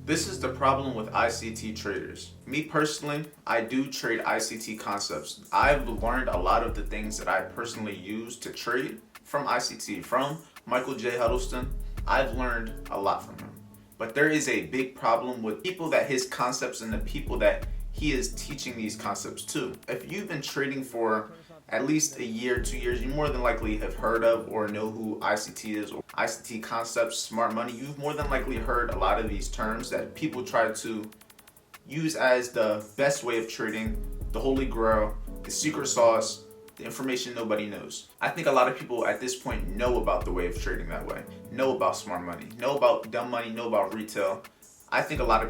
This is the problem with ICT traders. Me personally, I do trade ICT concepts. I've learned a lot of the things that I personally use to trade from ICT, from Michael J. Huddleston. I've learned a lot from him. But there is a big problem with people that his concepts and the people that he is teaching these concepts to. If you've been trading for at least a year, 2 years, you more than likely have heard of or know who ICT is or ICT concepts, smart money. You've more than likely heard a lot of these terms that people try to use as the best way of trading, the holy grail, the secret sauce, the information nobody knows. I think a lot of people at this point know about the way of trading that way, know about smart money, know about dumb money, know about retail. I think a lot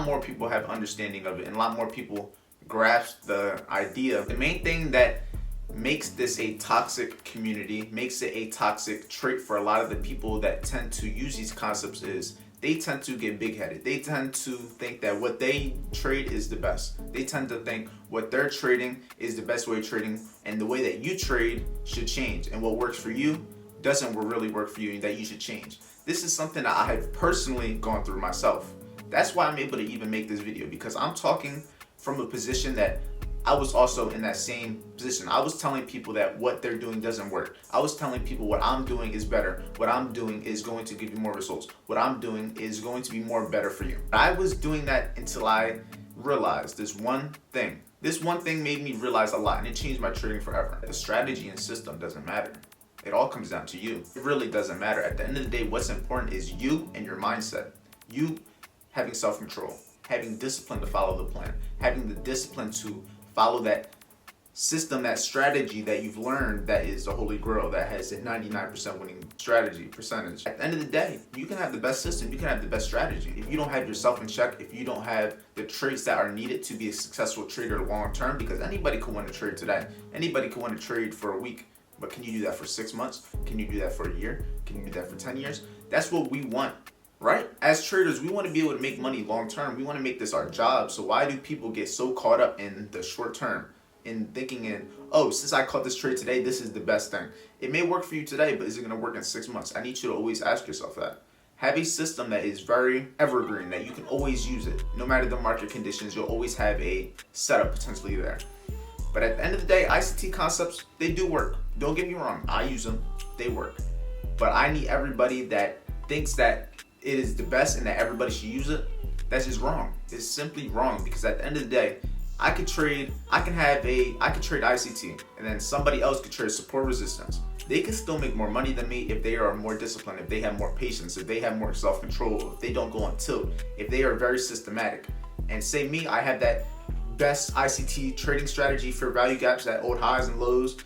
more people have understanding of it, and a lot more people grasp the idea. The main thing that makes this a toxic community, makes it a toxic trait for a lot of the people that tend to use these concepts is they tend to get big-headed. They tend to think that what they trade is the best. They tend to think what they're trading is the best way of trading, and the way that you trade should change, and what works for you doesn't really work for you, and that you should change. This is something that I have personally gone through myself. That's why I'm able to even make this video, because I'm talking from a position that I was also in that same position. I was telling people that what they're doing doesn't work. I was telling people what I'm doing is better. What I'm doing is going to give you more results. What I'm doing is going to be more better for you. I was doing that until I realized this one thing. This one thing made me realize a lot, and it changed my trading forever. The strategy and system doesn't matter. It all comes down to you. It really doesn't matter. At the end of the day, what's important is you and your mindset. You having self-control, having discipline to follow the plan, having the discipline to follow that system, that strategy that you've learned that is the holy grail, that has a 99% winning strategy percentage. At the end of the day, you can have the best system, you can have the best strategy. If you don't have yourself in check, if you don't have the traits that are needed to be a successful trader long term, because anybody could win a trade today, anybody could win a trade for a week, but can you do that for 6 months? Can you do that for a year? Can you do that for 10 years? That's what we want. Right? As traders, we want to be able to make money long term. We want to make this our job. So why do people get so caught up in the short term, in thinking oh, since I caught this trade today, this is the best thing. It may work for you today, but is it going to work in 6 months? I need you to always ask yourself that. Have a system that is very evergreen, that you can always use it. No matter the market conditions, you'll always have a setup potentially there. But at the end of the day, ICT concepts, they do work. Don't get me wrong. I use them. They work. But I need everybody that thinks that it is the best and that everybody should use it. That's just wrong. It's simply wrong, because at the end of the day, I could trade ICT, and then somebody else could trade support resistance. They can still make more money than me if they are more disciplined, if they have more patience, if they have more self-control, if they don't go on tilt, if they are very systematic. And say me, I have that best ICT trading strategy for value gaps, that old highs and lows,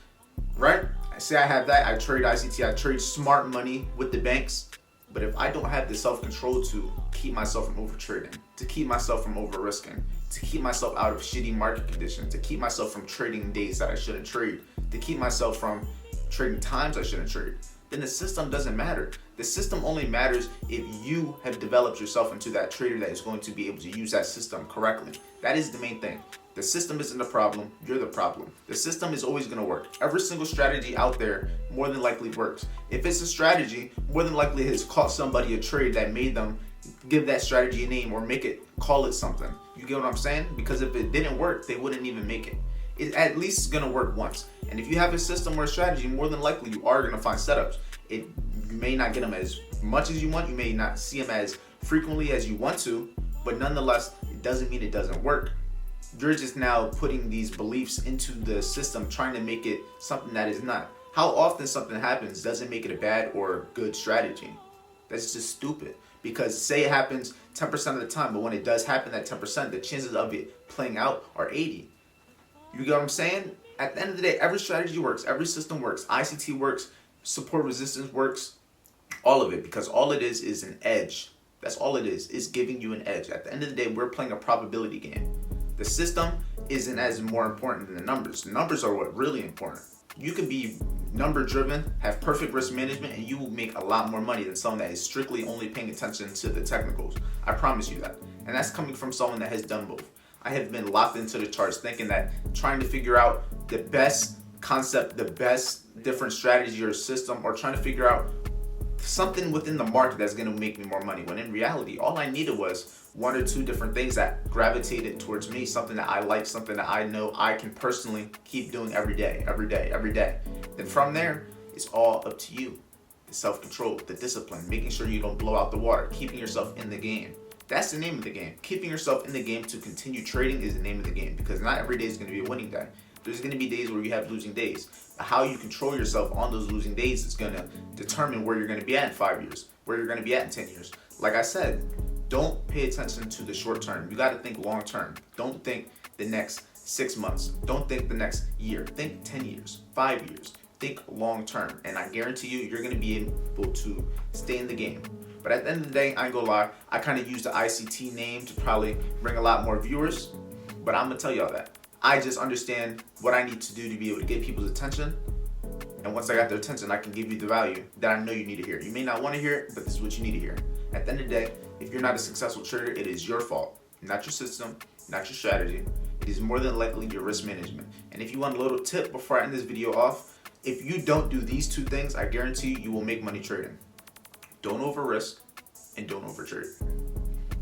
right? Say I have that, I trade ICT, I trade smart money with the banks. But if I don't have the self-control to keep myself from overtrading, to keep myself from over-risking, to keep myself out of shitty market conditions, to keep myself from trading days that I shouldn't trade, to keep myself from trading times I shouldn't trade, then the system doesn't matter. The system only matters if you have developed yourself into that trader that is going to be able to use that system correctly. That is the main thing. The system isn't the problem, you're the problem. The system is always going to work. Every single strategy out there more than likely works. If it's a strategy, more than likely it has caught somebody a trade that made them give that strategy a name or call it something. You get what I'm saying? Because if it didn't work, they wouldn't even make it. It at least is going to work once. And if you have a system or a strategy, more than likely you are going to find setups. You may not get them as much as you want. You may not see them as frequently as you want to, but nonetheless, it doesn't mean it doesn't work. You're just now putting these beliefs into the system, trying to make it something that is not. How often something happens doesn't make it a bad or good strategy. That's just stupid. Because say it happens 10% of the time, but when it does happen, that 10%, the chances of it playing out are 80. You get what I'm saying? At the end of the day, every strategy works, every system works, ICT works, support resistance works, all of it, because all it is an edge. That's all it is giving you an edge. At the end of the day, we're playing a probability game. The system isn't as more important than the numbers. The numbers are what really important. You can be number driven, have perfect risk management, and you will make a lot more money than someone that is strictly only paying attention to the technicals. I promise you that. And that's coming from someone that has done both. I have been locked into the charts thinking that trying to figure out the best concept, the best different strategy or system, or trying to figure out something within the market that's going to make me more money, when in reality all I needed was one or two different things that gravitated towards me, something that I like, something that I know I can personally keep doing every day. Then from there, it's all up to you. The self-control, the discipline, making sure you don't blow out the water, keeping yourself in the game. That's the name of the game. Keeping yourself in the game to continue trading is the name of the game, because not every day is going to be a winning day. There's going to be days where you have losing days. How you control yourself on those losing days is going to determine where you're going to be at in 5 years, where you're going to be at in 10 years. Like I said, don't pay attention to the short term. You got to think long term. Don't think the next 6 months. Don't think the next year. Think 10 years, 5 years. Think long term. And I guarantee you, you're going to be able to stay in the game. But at the end of the day, I ain't gonna lie, I kind of used the ICT name to probably bring a lot more viewers, but I'm gonna tell y'all that. I just understand what I need to do to be able to get people's attention, and once I got their attention, I can give you the value that I know you need to hear. You may not want to hear it, but this is what you need to hear. At the end of the day, if you're not a successful trader, it is your fault, not your system, not your strategy. It is more than likely your risk management. And if you want a little tip before I end this video off, if you don't do these two things, I guarantee you will make money trading. Don't over risk and don't over trade.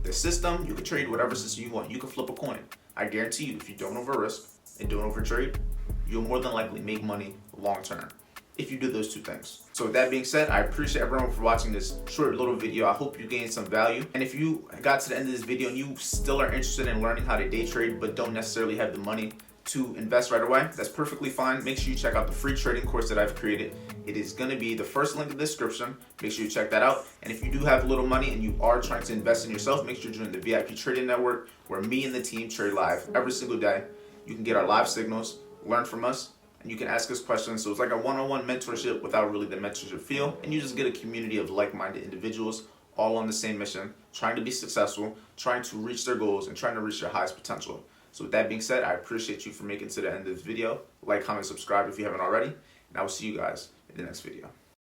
The system, you can trade whatever system you want. You can flip a coin. I guarantee you, if you don't over risk and don't over trade, you'll more than likely make money long term if you do those two things. So with that being said, I appreciate everyone for watching this short little video. I hope you gained some value. And if you got to the end of this video and you still are interested in learning how to day trade but don't necessarily have the money to invest right away, that's perfectly fine. Make sure you check out the free trading course that I've created. It is going to be the first link in the description. Make sure you check that out. And if you do have a little money and you are trying to invest in yourself, make sure you join the VIP Trading Network, where me and the team trade live every single day. You can get our live signals, learn from us, and you can ask us questions. So it's like a one-on-one mentorship without really the mentorship feel. And you just get a community of like-minded individuals all on the same mission, trying to be successful, trying to reach their goals, and trying to reach their highest potential. So with that being said, I appreciate you for making it to the end of this video. Like, comment, subscribe if you haven't already. And I will see you guys in the next video.